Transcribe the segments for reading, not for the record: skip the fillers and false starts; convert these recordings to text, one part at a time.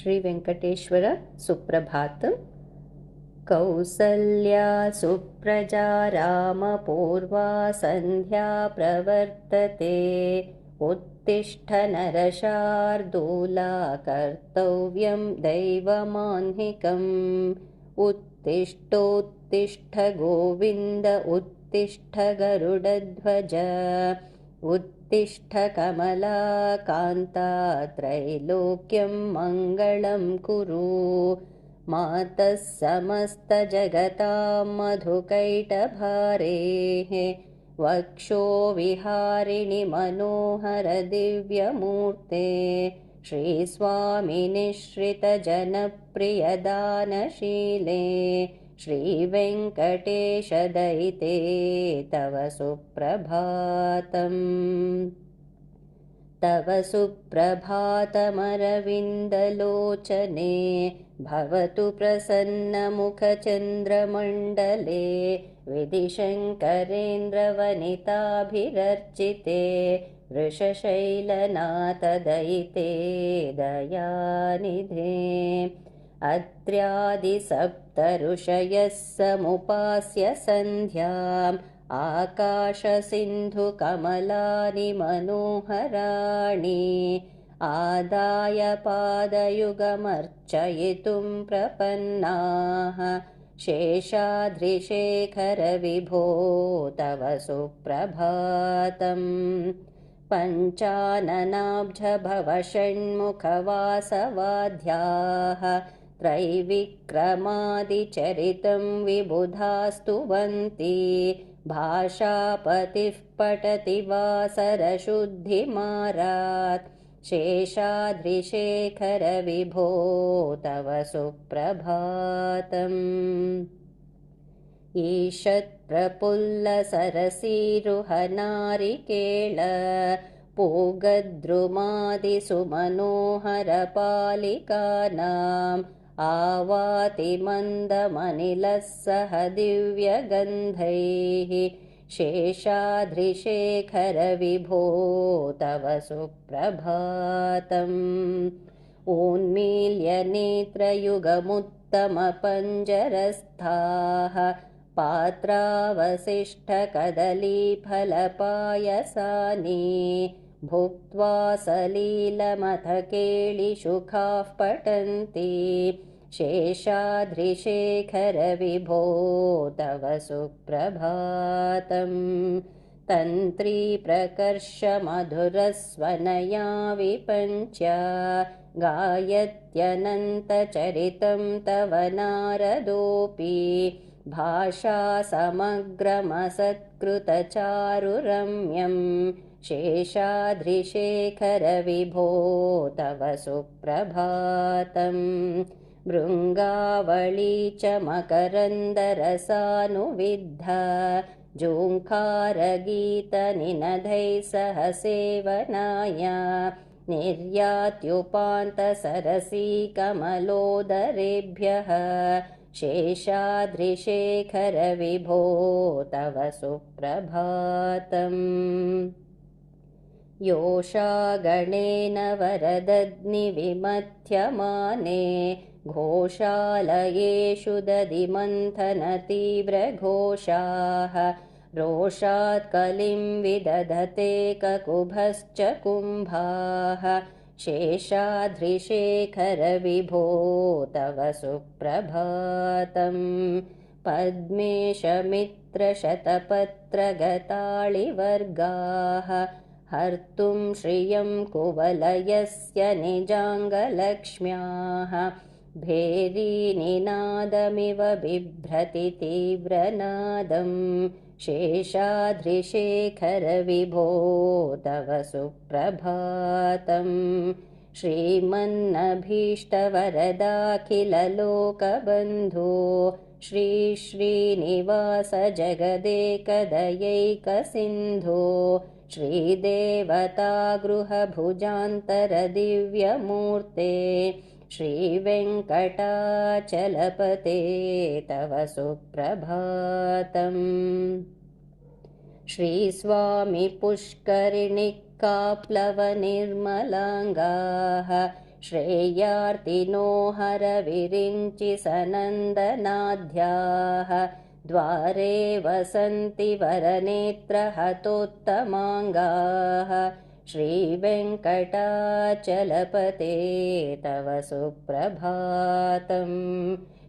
श्रीवेङ्कटेश्वर सुप्रभातम्। कौसल्या सुप्रजा रामपूर्वा सन्ध्या प्रवर्तते। उत्तिष्ठ नरशार्दूला कर्तव्यं दैवमाह्निकम्। उत्तिष्ठोत्तिष्ठ गोविन्द उत्तिष्ठ गरुडध्वज। उत्तिष्ठ कमलाकान्ता त्रैलोक्यं मङ्गलं कुरु। मातः समस्तजगतां मधुकैटभारेः वक्षो विहारिणि मनोहर दिव्यमूर्ते। श्रीस्वामिनिश्रितजनप्रियदानशीले श्रीवेङ्कटेशदयिते तव सुप्रभातम्। तव सुप्रभातमरविन्दलोचने भवतु प्रसन्नमुखचन्द्रमण्डले। विधिशङ्करेन्द्रवनिताभिरर्चिते वृषशैलनाथदयिते दयानिधे। अत्र्यादिसप्तऋषयः समुपास्य सन्ध्याम् आकाशसिन्धुकमलानि मनोहराणि। आदाय पादयुगमर्चयितुं प्रपन्नाः शेषाद्रिशेखर विभो तव सुप्रभातम्। पञ्चाननाब्ज भव षण्मुखवासवाद्याः त्रैविक्रमादिचरितं विबुधास्तुवन्ति। भाषापतिः पठति वासरशुद्धिमारात् शेषाद्रिशेखर विभो तव सुप्रभातम्। ईषत्प्रफुल्लसरसीरुहनारिकेळ पूगद्रुमादिसुमनोहरपालिकानाम् आवातिमन्दमनिलः सह दिव्यगन्धैः शेषाद्रिशेखर विभो तव सुप्रभातम्। उन्मील्यनेत्रयुगमुत्तमपञ्जरस्थाः पात्रावसिष्ठकदलीफलपायसानि भुक्त्वा सलीलमथ केलिशुकाः पठन्ति शेषाद्रिशेखर विभो तव सुप्रभातम्। तन्त्रीप्रकर्षमधुरस्वनया विपञ्च्य गायत्यनन्तचरितं तव नारदोऽपि भाषासमग्रमसत्कृतचारुरम्यं शेषाद्रिशेखर विभो तव सुप्रभातम्। भृङ्गावळी च मकरन्दरसानुविद्ध जूङ्कारगीतनिनदैः सह सेवनाय निर्यात्युपान्तसरसीकमलोदरेभ्यः शेषाद्रिशेखर विभो तव सुप्रभातम्। योषागणेन वरदग्निविमथ्यमाने घोषालयेषु दधिमन्थनतीव्रघोषाः रोषात् कलिं विदधते ककुभश्च कुम्भाः शेषाद्रिशेखर विभो तव सुप्रभातम्। पद्मेशमित्रशतपत्रगताळिवर्गाः हर्तुं श्रियं कुवलयस्य निजाङ्गलक्ष्म्याः भेरीनिनादमिव बिभ्रति तीव्रनादं शेषाद्रिशेखर विभो तव सुप्रभातम्। श्रीमन्नभीष्टवरदाखिललोकबन्धो श्री श्रीनिवास जगदेकदयैकसिन्धो श्रीदेवतागृहभुजान्तरदिव्यमूर्ते श्रीवेङ्कटाचलपते तव सुप्रभातम्। श्रीस्वामी पुष्करिणि काप्लवनिर्मलाङ्गाः श्रेयार्तिनो हरविरिञ्चि सनन्दनाध्याः द्वारे वसन्ति वरनेत्रहतोत्तमाङ्गाः श्रीवेङ्कटाचलपते तव सुप्रभातम्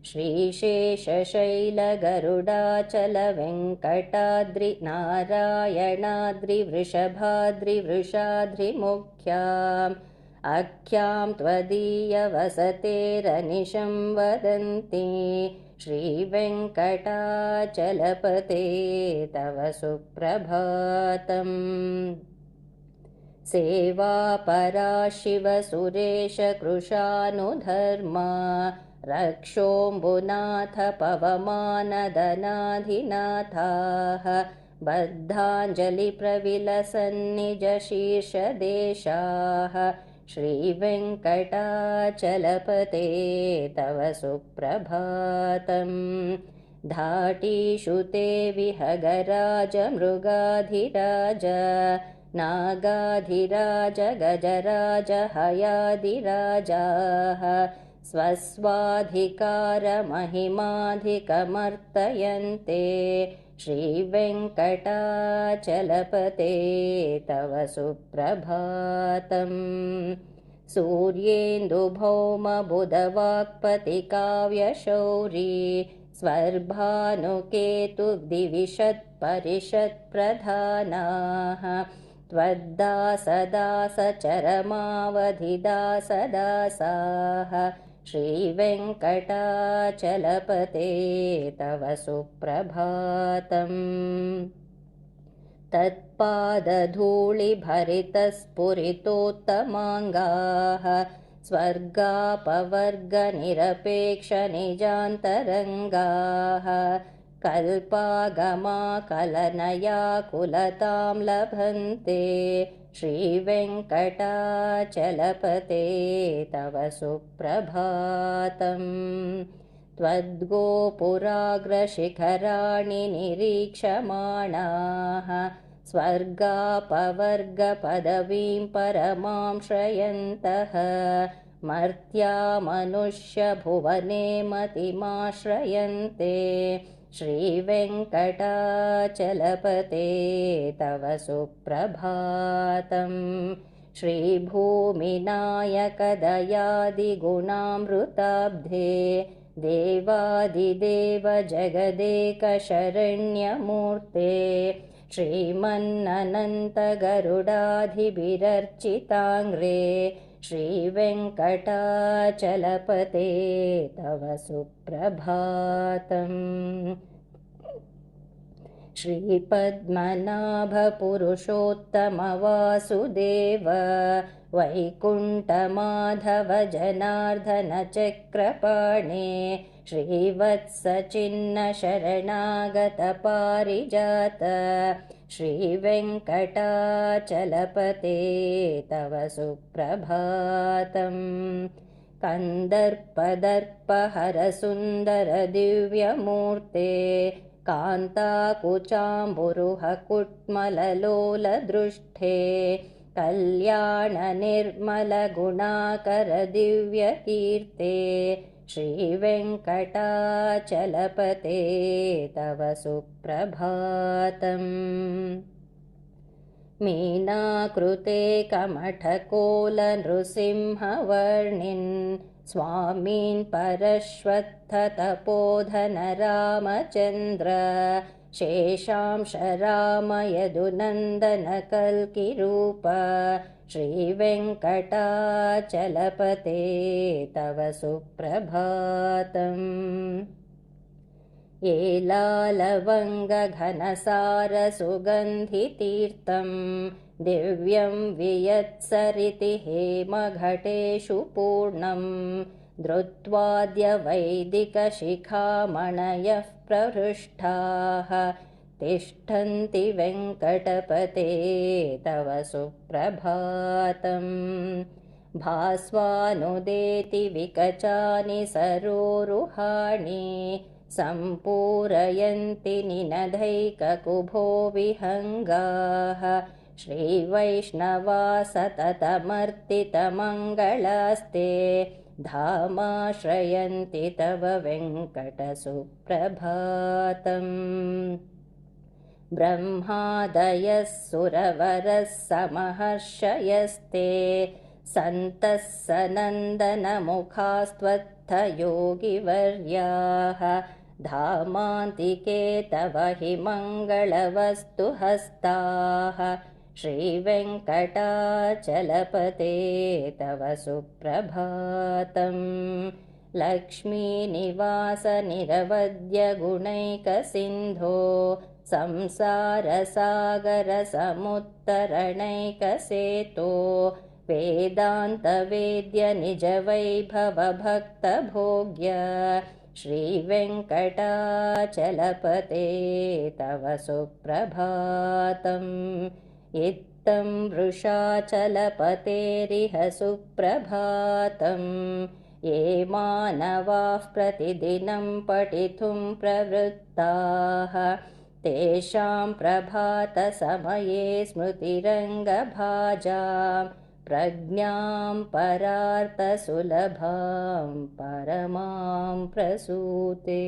श्रीशेषशैलगरुडाचलवेङ्कटाद्रिनारायणाद्रिवृषभाद्रिवृषाद्रिमुख्याम् अख्यां त्वदीयवसतेरनिशं वदन्ति श्रीवेङ्कटाचलपते तव सुप्रभातम् सेवापरा शिवसुरेशकृशानुधर्मा रक्षोऽम्बुनाथ पवमानदनाधिनाथाः बद्धाञ्जलिप्रविलसन्निजशीर्षदेशाः श्रीवेङ्कटाचलपते तव सुप्रभातम् धाटीषु ते विहगराज मृगाधिराज नागाधिराज गजराज हयादिराजाः स्वस्वाधिकारमहिमाधिकमर्तयन्ते श्रीवेङ्कटाचलपते तव सुप्रभातम् सूर्येन्दुभौमबुधवाक्पतिकाव्यशौरी स्वर्भानुकेतुर्दिविषत्परिषत्प्रधानाः त्वद्दासदासचरमावधिदासदासाः श्रीवेङ्कटाचलपते तव सुप्रभातम् तत्पादधूलिभरितस्फुरितोत्तमाङ्गाः स्वर्गापवर्गनिरपेक्षनिजान्तरङ्गाः कल्पागमाकलनयाकुलतां लभन्ते श्रीवेङ्कटाचलपते तव सुप्रभातम् त्वद्गोपुराग्रशिखराणि निरीक्षमाणाः स्वर्गापवर्गपदवीं परमां श्रयन्तः मर्त्या मनुष्यभुवने मतिमाश्रयन्ते श्रीवेङ्कटाचलपते तव सुप्रभातम् श्रीभूमिनायकदयादिगुणामृताब्धे देवादिदेव जगदेकशरण्यमूर्ते श्रीमन्ननन्तगरुडाधिभिरर्चिताङ्ग्रे श्रीवेङ्कटाचलपते तव सुप्रभातम् श्रीपद्मनाभपुरुषोत्तमवासुदेव वैकुण्ठमाधव जनार्दनचक्रपाणे श्रीवत्सचिह्नशरणागतपारिजात श्रीवेङ्कटाचलपते तव सुप्रभातम् कन्दर्पदर्पहरसुन्दरदिव्यमूर्ते कान्ताकुचाम्बुरुहकुट्मललोलदृष्टे कल्याणनिर्मलगुणाकरदिव्यकीर्ते श्रीवेङ्कटाचलपते तव सुप्रभातम् मीनाकृते कमठकोलनृसिंहवर्णिन् स्वामीन् परश्वत्थतपोधनरामचन्द्र शेषांशरामयदुनन्दनकल्किरूप श्रीवेङ्कटाचलपते तव सुप्रभातम् एलालवङ्गघनसारसुगन्धितीर्थं दिव्यं वियत्सरिति हेमघटेषु पूर्णं धृत्वाद्यवैदिकशिखामणयः प्रहृष्टाः तिष्ठन्ति वेङ्कटपते तव सुप्रभातम् भास्वानुदेति विकचानि सरोरुहाणि सम्पूरयन्ति निनदैककुभो विहङ्गाः श्रीवैष्णवा सततमर्तितमङ्गलास्ते धामाश्रयन्ति तव वेङ्कटसुप्रभातम् ब्रह्मादयः सुरवरः समहर्षयस्ते सन्तः सनन्दनमुखास्त्वत्थयोगिवर्याः धामान्तिके तव हि मङ्गलवस्तुहस्ताः श्रीवेङ्कटाचलपते तव सुप्रभातम् लक्ष्मीनिवासनिरवद्यगुणैकसिन्धो संसारसागरसमुत्तरणैकसेतो वेदान्तवेद्यनिजवैभवभक्तभोग्य श्रीवेङ्कटाचलपते तव सुप्रभातम् इत्थं वृषाचलपतेरिह सुप्रभातम् ये मानवाः प्रतिदिनं पठितुं प्रवृत्ताः तेषां प्रभातसमये स्मृतिरङ्गभाजां प्रज्ञां परार्थसुलभां परमां प्रसूते।